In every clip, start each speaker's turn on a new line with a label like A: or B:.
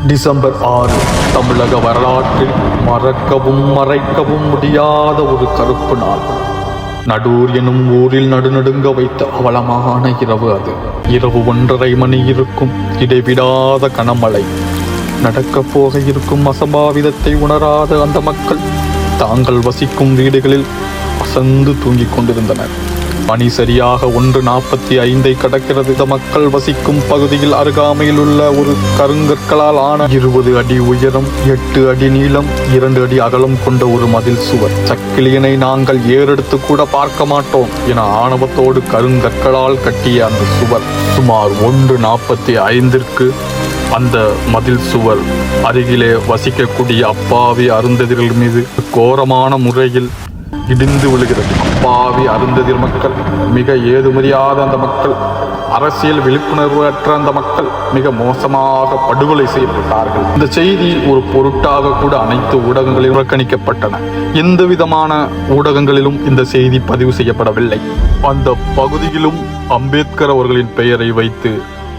A: December 6 தமிழக வரலாற்றில் மறக்கவும் மறைக்கவும் முடியாத ஒரு கருப்பு நாள். நடூர் எனும் ஊரில் நடுநடுங்க வைத்த அவலமான இரவு அது. இரவு 1:30 மணி இருக்கும். இடைவிடாத கனமழை. நடக்கப் போக இருக்கும் அசம்பாவிதத்தை உணராத அந்த மக்கள் தாங்கள் வசிக்கும் வீடுகளில் அசந்து தூங்கிக் கொண்டிருந்தனர். மணி சரியாக 1:45 கடக்கிறது. இந்த மக்கள் வசிக்கும் பகுதியில் அருகாமையில் உள்ள ஒரு கருங்கற்களால் ஆன 20 அடி உயரம், 8 அடி நீளம், 2 அடி அகலம் கொண்ட ஒரு மதில் சுவர். சக்கிலியனை நாங்கள் ஏறெடுத்து கூட பார்க்க மாட்டோம் என ஆணவத்தோடு கருங்கற்களால் கட்டிய அந்த சுவர் சுமார் 1:45 அந்த மதில் சுவர் அருகிலே வசிக்கக்கூடிய அப்பாவி அருந்ததியர்கள் மீது கோரமான முறையில் இடிந்து விழுகிறது. அப்பாவி அருந்ததியர் மக்கள், மிக ஏதுமறியாத அந்த மக்கள், அரசியல் விழிப்புணர்வு அற்ற அந்த மக்கள் மிக மோசமாக படுகொலை செய்யப்பட்டார்கள். இந்த செய்தி ஒரு பொருட்டாக கூட அனைத்து ஊடகங்களிலும் புறக்கணிக்கப்பட்டன. எந்த விதமான ஊடகங்களிலும் இந்த செய்தி பதிவு செய்யப்படவில்லை. அந்த பகுதியிலும் அம்பேத்கர் அவர்களின் பெயரை வைத்து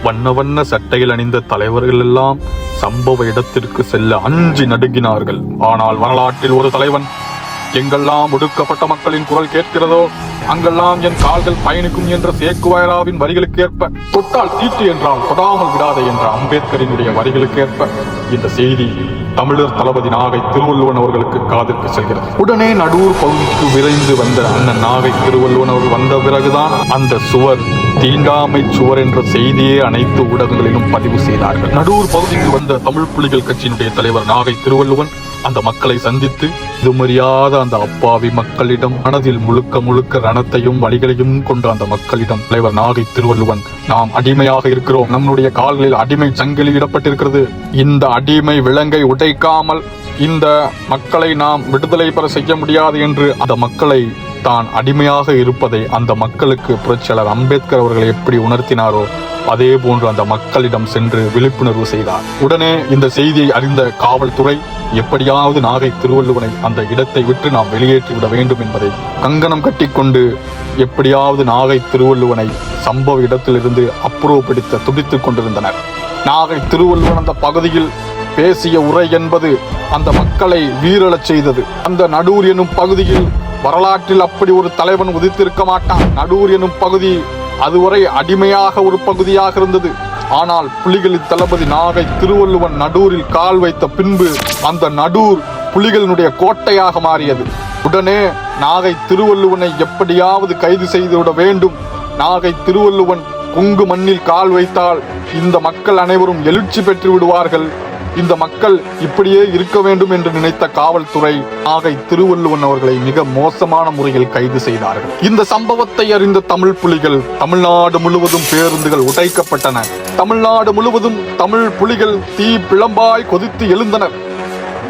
A: வண்ண வண்ண சட்டையில் அணிந்த தலைவர்கள் எல்லாம் சம்பவ இடத்திற்கு செல்ல அஞ்சி நடுங்கினார்கள். ஆனால் வரலாற்றில் ஒரு தலைவன், எங்கெல்லாம் ஒடுக்கப்பட்ட மக்களின் குரல் கேட்கிறதோ அங்கெல்லாம் என் கால்கள் பயணிக்கும் என்ற சேக்குவாயராவின் வரிகளுக்கு ஏற்ப, தொட்டால் தீட்டு என்றால் தொடாமல் விடாதே என்ற அம்பேத்கரினுடைய வரிகளுக்கு ஏற்ப இந்த செய்தி தமிழர் தளபதி நாகை திருவள்ளுவன் அவர்களுக்கு காதிற்கு செல்கிறது. உடனே நடூர் பகுதிக்கு விரைந்து வந்த அண்ணன் நாகை திருவள்ளுவன் அவர்கள் வந்த பிறகுதான் அந்த சுவர் தீண்டாமை சுவர் என்ற செய்தியே அனைத்து ஊடகங்களிலும் பதிவு செய்தார்கள். நடூர் பகுதிக்கு வந்த தமிழ் புலிகள் கட்சியினுடைய தலைவர் நாகை திருவள்ளுவன் அந்த மக்களை சந்தித்து இதுமறியாத அந்த அப்பாவி மக்களிடம் மனதில் முழுக்க ரணத்தையும் வலிகளையும் கொண்ட அந்த மக்களிடம், தலைவர் நாகை திருவள்ளுவன், நாம் அடிமையாக இருக்கிறோம், நம்முடைய கால்களில் அடிமை சங்கிலி இடப்பட்டிருக்கிறது, இந்த அடிமை விலங்கை உடைக்காமல் இந்த மக்களை நாம் விடுதலை பெற செய்ய முடியாது என்று அந்த மக்களை தான் அடிமையாக இருப்பதை அந்த மக்களுக்கு புரட்சியாளர் அம்பேத்கர் அவர்கள் எப்படி உணர்த்தினாரோ அதே போன்று அந்த மக்களிடம் சென்று விழிப்புணர்வு செய்தார். உடனே இந்த செய்தியை அறிந்த காவல்துறை எப்படியாவது நாகை திருவள்ளுவனை அந்த இடத்தை விட்டு நாம் வெளியேற்றிவிட வேண்டும் என்பதை கங்கணம் கட்டிக்கொண்டு எப்படியாவது நாகை திருவள்ளுவனை சம்பவ இடத்திலிருந்து அப்புறப்படுத்த துடித்துக் கொண்டிருந்தனர். நாகை திருவள்ளுவன் அந்த பகுதியில் பேசிய உரை என்பது அந்த மக்களை வீரழச் செய்தது. அந்த நடூர் எனும் பகுதியில் வரலாற்றில் அப்படி ஒரு தலைவன் உதித்திருக்க மாட்டான். நடூர் எனும் பகுதி அதுவரை அடிமையாக ஒரு பகுதியாக இருந்தது. ஆனால் புலிகளின் தளபதி நாகை திருவள்ளுவன் நடூரில் கால் வைத்த பின்பு அந்த நடூர் புலிகளினுடைய கோட்டையாக மாறியது. உடனே நாகை திருவள்ளுவனை எப்படியாவது கைது செய்துவிட வேண்டும். நாகை திருவள்ளுவன் கொங்கு மண்ணில் கால் வைத்தால் இந்த மக்கள் அனைவரும் எழுச்சி பெற்று விடுவார்கள், இந்த மக்கள் இப்படியே இருக்க வேண்டும் என்று நினைத்த காவல்துறை நாகை திருவள்ளுவன் அவர்களை மிக மோசமான முறையில் கைது செய்தார்கள். இந்த சம்பவத்தை அறிந்த தமிழ் புலிகள் தமிழ்நாடு முழுவதும் பேருந்துகள் உடைக்கப்பட்டன. தமிழ்நாடு முழுவதும் தமிழ் புலிகள் தீ பிளம்பாய் கொதித்து எழுந்தனர்.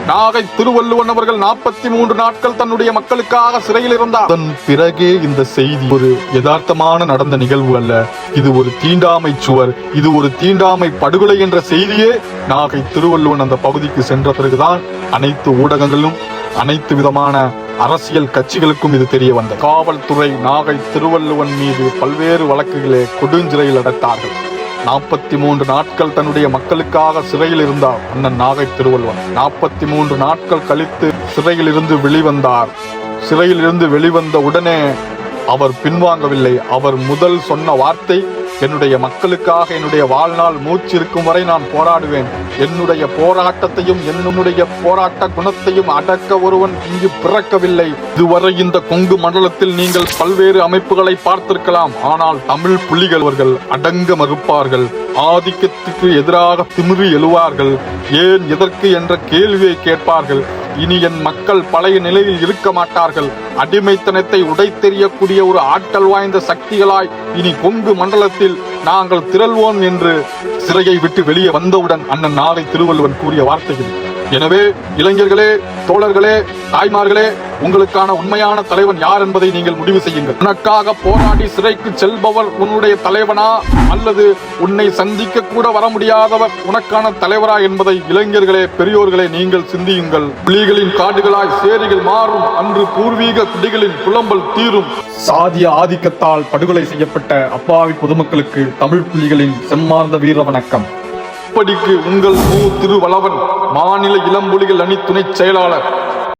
A: நாகை திருவள்ளுவன் அவர்கள் 43 நாட்கள் தன்னுடைய மக்களுக்காக சிறையில் இருந்தார். அதன் பிறகே இந்த செய்தி ஒரு யதார்த்தமான நடந்த நிகழ்வு அல்ல, இது ஒரு தீண்டாமை சுவர், இது ஒரு தீண்டாமை படுகொலை என்ற செய்தியே நாகை திருவள்ளுவன் அந்த பகுதிக்கு சென்ற பிறகுதான் அனைத்து ஊடகங்களிலும் அனைத்து விதமான அரசியல் கட்சிகளுக்கும் இது தெரிய வந்தது. காவல்துறை நாகை திருவள்ளுவன் மீது பல்வேறு வழக்குகளை கொடுஞ்சிறையில் அடைத்தார்கள். 43 நாட்கள் தன்னுடைய மக்களுக்காக சிறையில் இருந்தார் அண்ணன் நாகை திருவள்ளுவன். 43 நாட்கள் கழித்து சிறையில் இருந்து வெளிவந்தார். சிறையில் இருந்து வெளிவந்த உடனே அவர் பின்வாங்கவில்லை. அவர் முதல் சொன்ன வார்த்தை, என்னுடைய மக்களுக்காக என்னுடைய வாழ்நாள் மூச்சு இருக்கும் வரை நான் போராடுவேன். என்னுடைய போராட்டத்தையும் என்னுடைய போராட்ட குணத்தையும் அடக்க ஒருவன் இங்கு பிறக்கவில்லை. இதுவரை இந்த கொங்கு மண்டலத்தில் நீங்கள் பல்வேறு அமைப்புகளை பார்த்திருக்கலாம். ஆனால் தமிழ் புலிகள் அவர்கள் அடங்க மறுப்பார்கள். ஆதிக்கத்துக்கு எதிராக திமிறி எழுவார்கள். ஏன் எதற்கு என்ற கேள்வியை கேட்பார்கள். இனி என் மக்கள் பழைய நிலையில் இருக்க மாட்டார்கள். அடிமைத்தனத்தை உடைத்தெறியக்கூடிய ஒரு ஆற்றல் வாய்ந்த சக்திகளாய் இனி கொங்கு மண்டலத்தில் நாங்கள் திரள்வோம் என்று சிறையை விட்டு வெளியே வந்தவுடன் அண்ணன் நாகை திருவள்ளுவன் கூறிய வார்த்தைகள். எனவே இளைஞர்களே, தோழர்களே, தாய்மார்களே, உங்களுக்கான உண்மையான தலைவன் யார் என்பதை நீங்கள் முடிவு செய்யுங்கள். உனக்காக போராடி சிறைக்கு செல்பவர் உன்னுடைய தலைவனா அல்லது உன்னை சந்திக்க கூட வர முடியாதவர் உனக்கான தலைவரா என்பதை இளைஞர்களே, பெரியோர்களே, நீங்கள் சிந்தியுங்கள். புலிகளின் காடுகளாய் சேரிகள் மாறும், அன்று பூர்வீக குடிகளின் புலம்பல் தீரும். சாதிய ஆதிக்கத்தால் படுகொலை செய்யப்பட்ட அப்பாவி பொதுமக்களுக்கு தமிழ் புலிகளின் செம்மார்ந்த வீர வணக்கம். இப்படிக்கு உங்கள் திருவளவன், மாநில இளம்புலிகள் அணி துணைச் செயலாளர்.